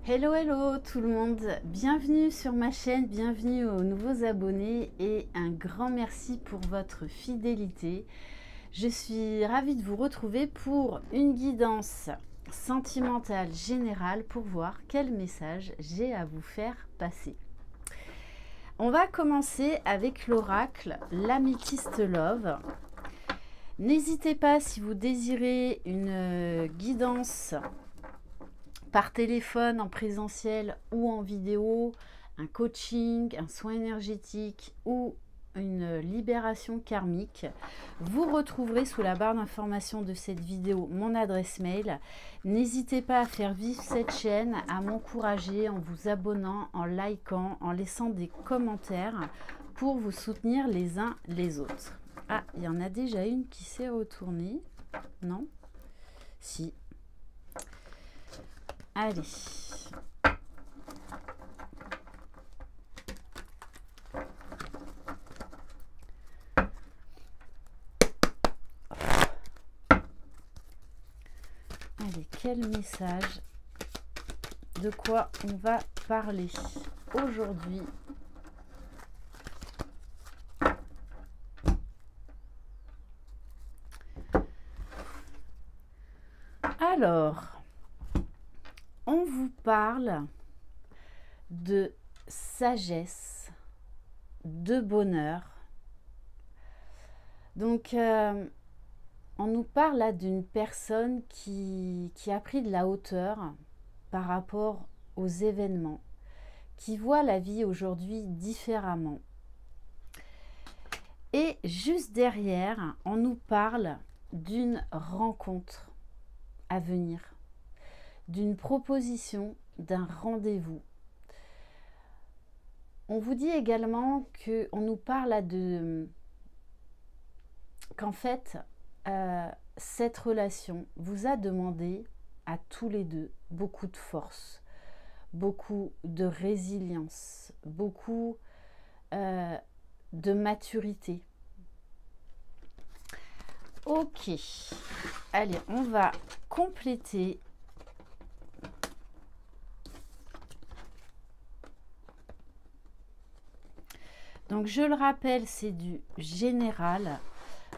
Hello, hello tout le monde, bienvenue sur ma chaîne, bienvenue aux nouveaux abonnés et un grand merci pour votre fidélité. Je suis ravie de vous retrouver pour une guidance sentimentale générale pour voir quel message j'ai à vous faire passer. On va commencer avec l'oracle l'Améthyste Love. N'hésitez pas si vous désirez une guidance par téléphone, en présentiel ou en vidéo, un coaching, un soin énergétique ou une libération karmique, vous retrouverez sous la barre d'information de cette vidéo mon adresse mail. N'hésitez pas à faire vivre cette chaîne, à m'encourager en vous abonnant, en likant, en laissant des commentaires pour vous soutenir les uns les autres. Ah, il y en a déjà une qui s'est retournée. Non? Si. Allez. Allez, quel message? De quoi on va parler aujourd'hui? Alors, on vous parle de sagesse, de bonheur. Donc, on nous parle là d'une personne qui a pris de la hauteur par rapport aux événements, qui voit la vie aujourd'hui différemment. Et juste derrière, on nous parle d'une rencontre à venir, d'une proposition, d'un rendez-vous. On vous dit également qu'on nous parle là qu'en fait, cette relation vous a demandé à tous les deux beaucoup de force, beaucoup de résilience, beaucoup de maturité. Ok, allez, on va compléter. Donc je le rappelle, c'est du général.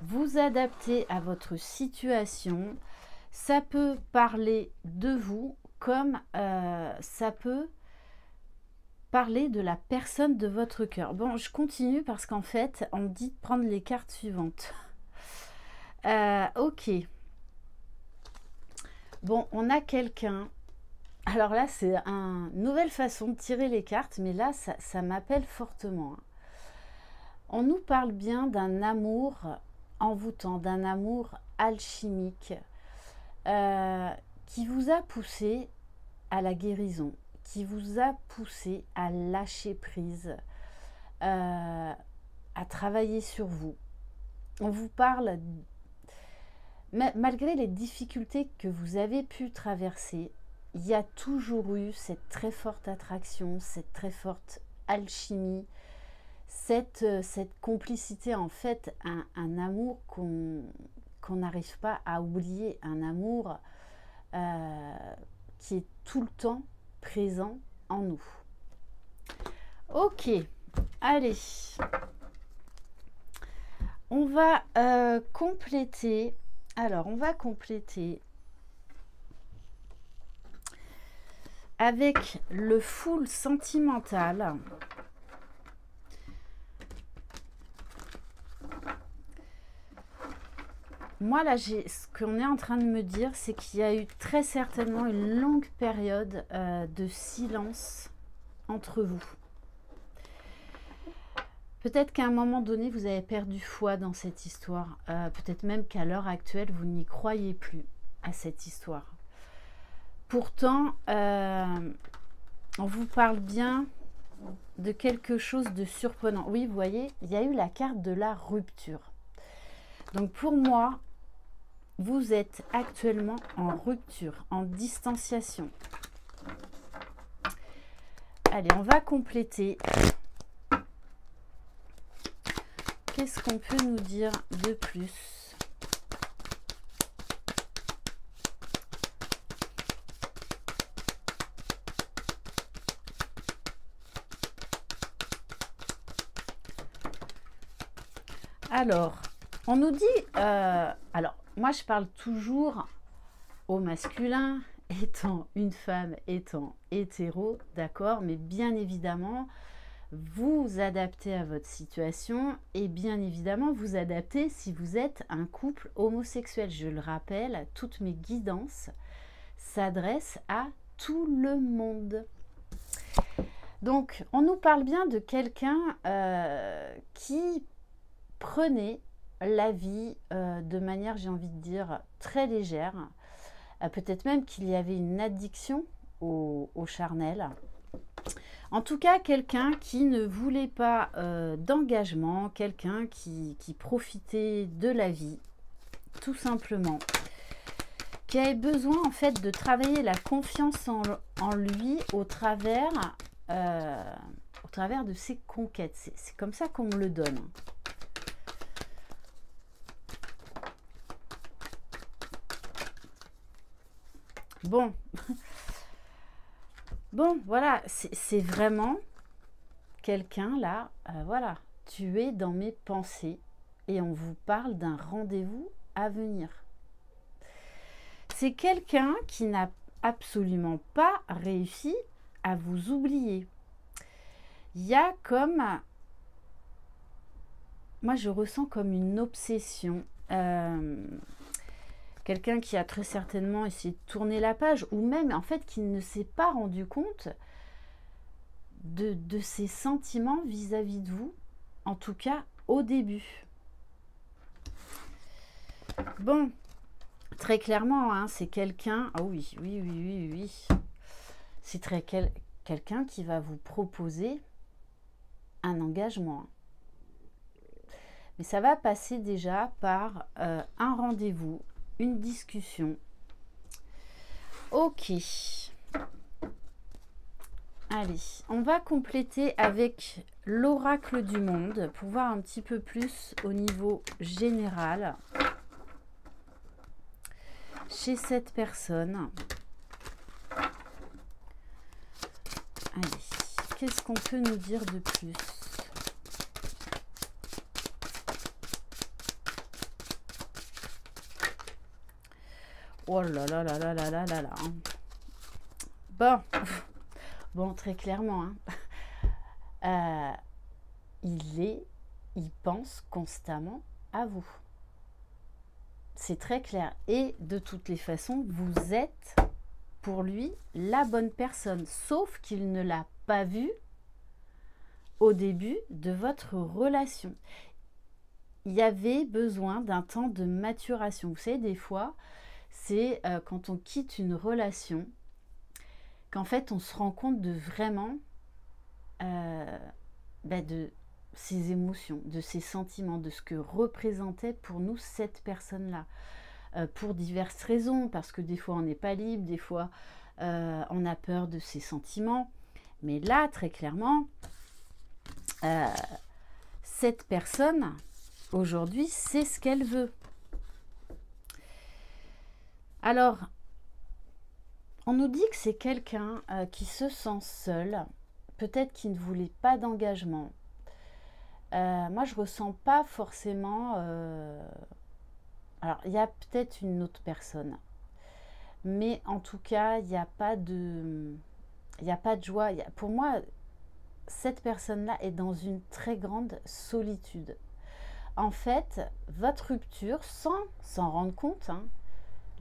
Vous adaptez à votre situation. Ça peut parler de vous comme ça peut parler de la personne de votre cœur. Bon, je continue parce qu'en fait, on me dit de prendre les cartes suivantes. Ok. Bon, on a quelqu'un. Alors là, c'est une nouvelle façon de tirer les cartes, mais là, ça m'appelle fortement. On nous parle bien d'un amour envoûtant, d'un amour alchimique qui vous a poussé à la guérison, qui vous a poussé à lâcher prise, à travailler sur vous. On vous parle, malgré les difficultés que vous avez pu traverser, il y a toujours eu cette très forte attraction, cette très forte alchimie, cette complicité, en fait, un amour qu'on n'arrive pas à oublier, un amour qui est tout le temps présent en nous. Ok, allez, on va compléter. Alors, on va compléter avec le full sentimental. Moi, là, ce qu'on est en train de me dire, c'est qu'il y a eu très certainement une longue période de silence entre vous. Peut-être qu'à un moment donné, vous avez perdu foi dans cette histoire. Peut-être même qu'à l'heure actuelle, vous n'y croyez plus à cette histoire. Pourtant, on vous parle bien de quelque chose de surprenant. Oui, vous voyez, il y a eu la carte de la rupture. Donc pour moi, vous êtes actuellement en rupture, en distanciation. Allez, on va compléter. Qu'est-ce qu'on peut nous dire de plus? Alors, on nous dit... alors, moi, je parle toujours au masculin, étant une femme, étant hétéro, d'accord, mais bien évidemment, vous adaptez à votre situation et bien évidemment, vous adaptez si vous êtes un couple homosexuel. Je le rappelle, toutes mes guidances s'adressent à tout le monde. Donc, on nous parle bien de quelqu'un qui prenait la vie de manière, j'ai envie de dire, très légère. Peut-être même qu'il y avait une addiction au charnel. En tout cas, quelqu'un qui ne voulait pas d'engagement, quelqu'un qui profitait de la vie, tout simplement. Qui avait besoin en fait de travailler la confiance en lui au travers de ses conquêtes. C'est comme ça qu'on me le donne. Bon, bon, voilà, c'est vraiment quelqu'un là, voilà, tu es dans mes pensées et on vous parle d'un rendez-vous à venir. C'est quelqu'un qui n'a absolument pas réussi à vous oublier. Il y a comme, moi je ressens comme une obsession. Quelqu'un qui a très certainement essayé de tourner la page, ou même en fait qui ne s'est pas rendu compte de ses sentiments vis-à-vis de vous, en tout cas au début. Bon, très clairement, hein, c'est quelqu'un, ah oui, c'est quelqu'un qui va vous proposer un engagement. Mais ça va passer déjà par un rendez-vous, une discussion. Ok. Allez, on va compléter avec l'oracle du monde pour voir un petit peu plus au niveau général chez cette personne. Allez, qu'est-ce qu'on peut nous dire de plus ? Oh là là là là là là là là. Bon, très clairement, hein. Il pense constamment à vous. C'est très clair. Et de toutes les façons, vous êtes pour lui la bonne personne. Sauf qu'il ne l'a pas vu au début de votre relation. Il y avait besoin d'un temps de maturation. Vous savez, des fois, c'est quand on quitte une relation qu'en fait on se rend compte de vraiment de ses émotions, de ses sentiments, de ce que représentait pour nous cette personne-là. Pour diverses raisons, parce que des fois on n'est pas libre, des fois on a peur de ses sentiments. Mais là, très clairement, cette personne, aujourd'hui, c'est ce qu'elle veut. Alors, on nous dit que c'est quelqu'un qui se sent seul, peut-être qui ne voulait pas d'engagement. Moi, je ne ressens pas forcément... Alors, il y a peut-être une autre personne. Mais en tout cas, il n'y a pas de joie. Pour moi, cette personne-là est dans une très grande solitude. En fait, votre rupture, sans s'en rendre compte, hein,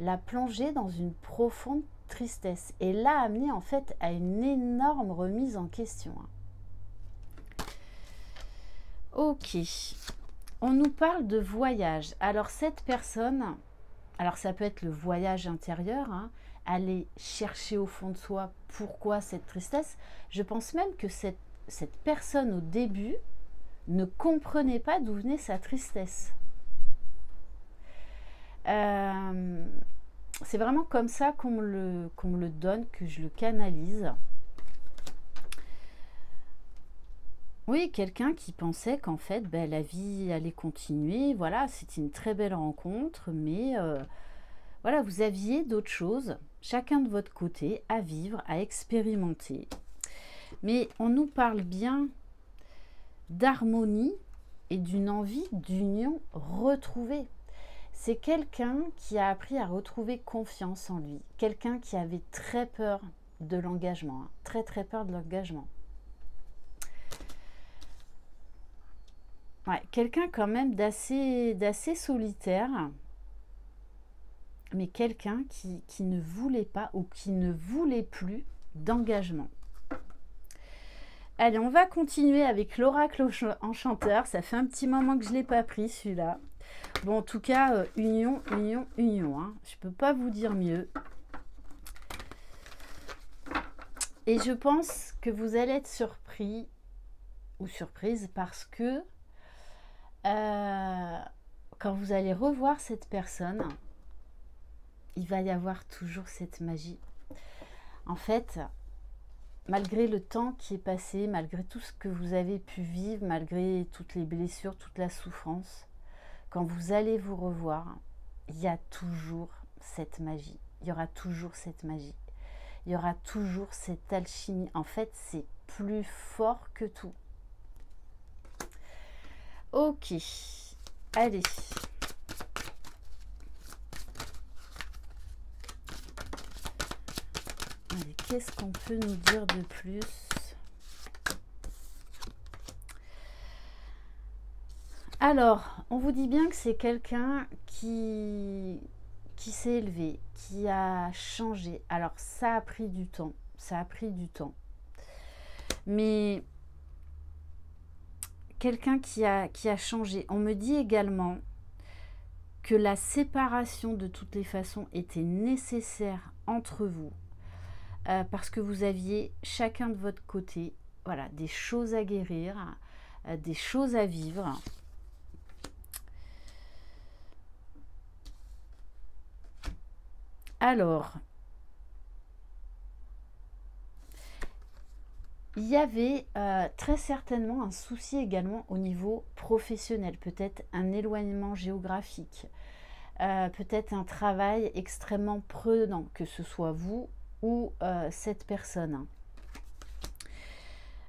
l'a plongé dans une profonde tristesse et l'a amené en fait à une énorme remise en question. Ok, on nous parle de voyage. Alors cette personne, alors ça peut être le voyage intérieur, hein, aller chercher au fond de soi pourquoi cette tristesse. Je pense même que cette personne au début ne comprenait pas d'où venait sa tristesse. C'est vraiment comme ça qu'on me le donne, que je le canalise. Oui, quelqu'un qui pensait qu'en fait, la vie allait continuer. Voilà, c'était une très belle rencontre, mais voilà, vous aviez d'autres choses, chacun de votre côté, à vivre, à expérimenter. Mais on nous parle bien d'harmonie et d'une envie d'union retrouvée. C'est quelqu'un qui a appris à retrouver confiance en lui, quelqu'un qui avait très peur de l'engagement, hein, très très peur de l'engagement. Ouais, quelqu'un quand même d'assez solitaire, mais quelqu'un qui ne voulait pas ou qui ne voulait plus d'engagement. Allez, on va continuer avec l'oracle enchanteur. Ça fait un petit moment que je ne l'ai pas pris celui-là. Bon, en tout cas, union, union, union. Hein. Je ne peux pas vous dire mieux. Et je pense que vous allez être surpris ou surprise parce que quand vous allez revoir cette personne, il va y avoir toujours cette magie. En fait, malgré le temps qui est passé, malgré tout ce que vous avez pu vivre, malgré toutes les blessures, toute la souffrance, quand vous allez vous revoir, il y a toujours cette magie. Il y aura toujours cette magie. Il y aura toujours cette alchimie. En fait, c'est plus fort que tout. Ok. Allez. Allez, qu'est-ce qu'on peut nous dire de plus ? Alors, on vous dit bien que c'est quelqu'un qui s'est élevé, qui a changé. Alors, ça a pris du temps. Ça a pris du temps. Mais quelqu'un qui a changé. On me dit également que la séparation, de toutes les façons, était nécessaire entre vous. Parce que vous aviez chacun de votre côté, voilà, des choses à guérir, des choses à vivre. Alors, il y avait très certainement un souci également au niveau professionnel, peut-être un éloignement géographique, peut-être un travail extrêmement prenant, que ce soit vous ou cette personne.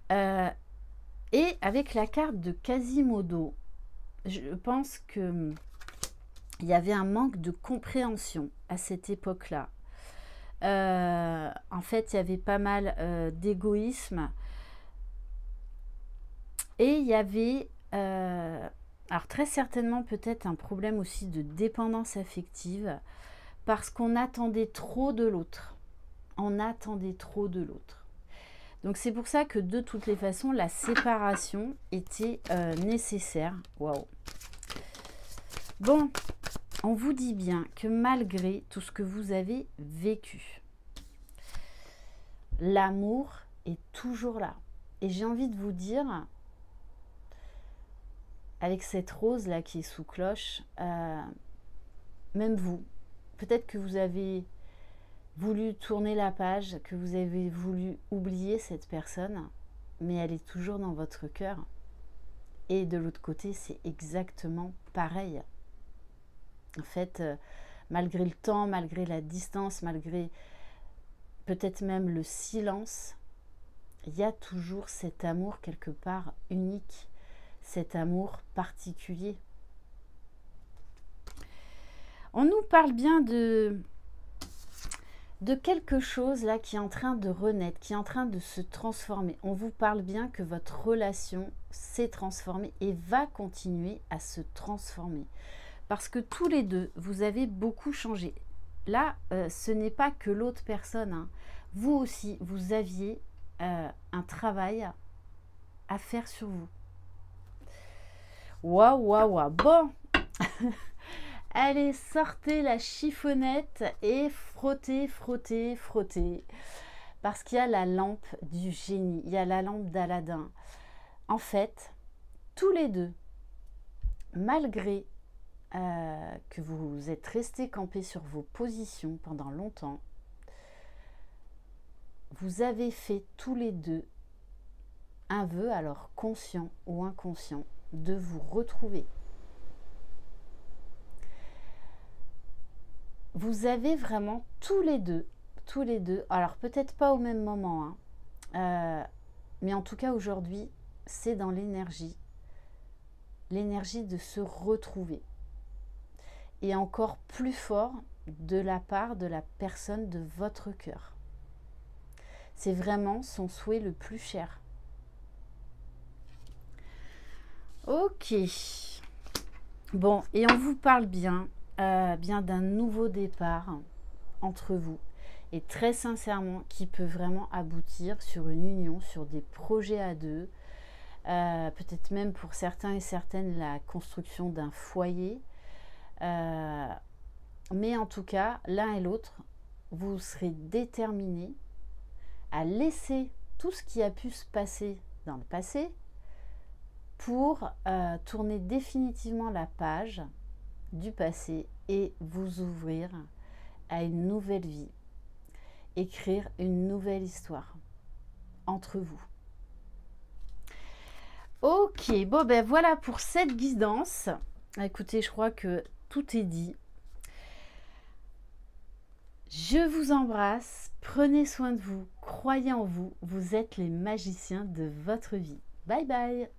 Et avec la carte de Quasimodo, je pense que il y avait un manque de compréhension à cette époque-là. En fait, il y avait pas mal d'égoïsme. Et il y avait, alors très certainement peut-être un problème aussi de dépendance affective, parce qu'on attendait trop de l'autre. On attendait trop de l'autre. Donc c'est pour ça que de toutes les façons, la séparation était nécessaire. Waouh. Bon, on vous dit bien que malgré tout ce que vous avez vécu, l'amour est toujours là. Et j'ai envie de vous dire, avec cette rose là qui est sous cloche, même vous, peut-être que vous avez voulu tourner la page, que vous avez voulu oublier cette personne, mais elle est toujours dans votre cœur. Et de l'autre côté, c'est exactement pareil. En fait, malgré le temps, malgré la distance, malgré peut-être même le silence, il y a toujours cet amour quelque part unique, cet amour particulier. On nous parle bien de quelque chose là qui est en train de renaître, qui est en train de se transformer. On vous parle bien que votre relation s'est transformée et va continuer à se transformer. Parce que tous les deux, vous avez beaucoup changé. Là, ce n'est pas que l'autre personne. Hein. Vous aussi, vous aviez un travail à faire sur vous. Waouh, waouh, waouh. Bon. Allez, sortez la chiffonnette et frottez, frottez, frottez. Parce qu'il y a la lampe du génie, il y a la lampe d'Aladin. En fait, tous les deux, malgré que vous êtes restés campés sur vos positions pendant longtemps, vous avez fait tous les deux un vœu, alors conscient ou inconscient, de vous retrouver. Vous avez vraiment tous les deux, alors peut-être pas au même moment, hein, mais en tout cas aujourd'hui, c'est dans l'énergie, l'énergie de se retrouver. Et encore plus fort de la part de la personne de votre cœur. C'est vraiment son souhait le plus cher. Ok. Bon, et on vous parle bien d'un nouveau départ entre vous. Et très sincèrement, qui peut vraiment aboutir sur une union, sur des projets à deux. Peut-être même pour certains et certaines la construction d'un foyer. Mais en tout cas, l'un et l'autre, vous serez déterminés à laisser tout ce qui a pu se passer dans le passé pour tourner définitivement la page du passé et vous ouvrir à une nouvelle vie, écrire une nouvelle histoire entre vous. Ok, bon ben voilà pour cette guidance. Écoutez, je crois que tout est dit. Je vous embrasse, prenez soin de vous, croyez en vous, vous êtes les magiciens de votre vie. Bye bye!